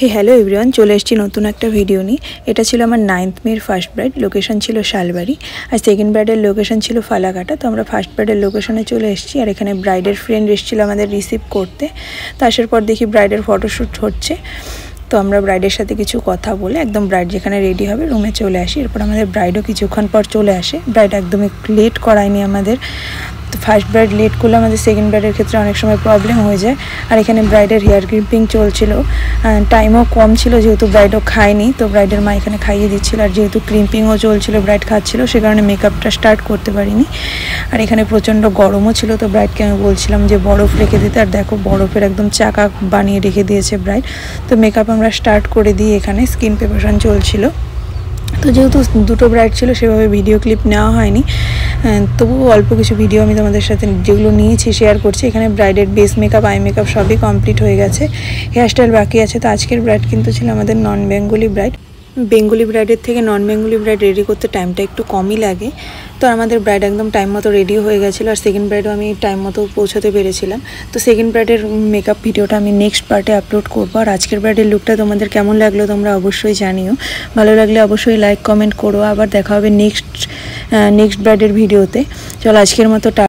Hello everyone, চলে এসেছি নতুন একটা ভিডিও নিয়ে। এটা ছিল আমার 9th মের ফার্স্ট ব্রাইড। লোকেশন ছিল শালবাড়ি, আর সেকেন্ড ব্রাইডের লোকেশন ছিল ফালাকাটা। তো আমরা ফার্স্ট ব্রাইডের লোকেশনে চলে এসেছি, আর এখানে ব্রাইডের ফ্রেন্ড এসেছিলো আমাদের রিসিভ করতে। তো আসার পর দেখি ব্রাইডের ফটোশ্যুট হচ্ছে। তো আমরা ব্রাইডের সাথে কিছু কথা বলে একদম ব্রাইড যেখানে রেডি হবে রুমে চলে আসি। এরপর আমাদের ব্রাইডও কিছুক্ষণ পর চলে আসে। ব্রাইড একদমই লেট করায়নি আমাদের। তো ফার্স্ট ব্রাইড লেট করলে আমাদের সেকেন্ড ব্রাইডের ক্ষেত্রে অনেক সময় প্রবলেম হয়ে যায়। আর এখানে ব্রাইডের হেয়ার ক্লিপিং চলছিল, টাইমও কম ছিল যেহেতু ব্রাইডও খায়নি। তো ব্রাইডের মা এখানে খাইয়ে দিচ্ছিল, আর যেহেতু ক্রিম্পিংও চলছিল ব্রাইড খাচ্ছিল, সে কারণে মেকআপটা স্টার্ট করতে পারিনি। আর এখানে প্রচণ্ড গরমও ছিল, তো ব্রাইডকে আমি বলছিলাম যে বরফ রেখে দিতে, আর দেখো বরফের একদম চাকা বানিয়ে রেখে দিয়েছে ব্রাইড। তো মেকআপ আমরা স্টার্ট করে দিই, এখানে স্কিন প্রিপারেশন চলছিল। তো যেহেতু দুটো ব্রাইড ছিল সেভাবে ভিডিও ক্লিপ নেওয়া হয়নি, তবুও অল্প কিছু ভিডিও আমি তোমাদের সাথে যেগুলো নিয়েছি শেয়ার করছি। এখানে ব্রাইডের বেস মেকআপ, আই মেকআপ সবই কমপ্লিট হয়ে গেছে, হেয়ারস্টাইল বাকি আছে। তো আজকের ব্রাইড কিন্তু ছিল আমাদের নন বেঙ্গলি ব্রাইড। বেঙ্গলি ব্রাইডের থেকে নন বেঙ্গলি ব্রাইড রেডি করতে টাইমটা একটু কমই লাগে। তো আমাদের ব্রাইড একদম টাইম মতো রেডি হয়ে গেছিলো, আর সেকেন্ড ব্রাইডও আমি টাইম মতো পৌঁছাতে পেরেছিলাম। তো সেকেন্ড ব্রাইডের মেকআপ ভিডিওটা আমি নেক্সট পার্টে আপলোড করবো। আর আজকের ব্রাইডের লুকটা তোমাদের কেমন লাগলো তোমরা অবশ্যই জানিও। ভালো লাগলে অবশ্যই লাইক কমেন্ট করো। আবার দেখা হবে নেক্সট ব্রাইডের ভিডিওতে। চলো আজকের মতো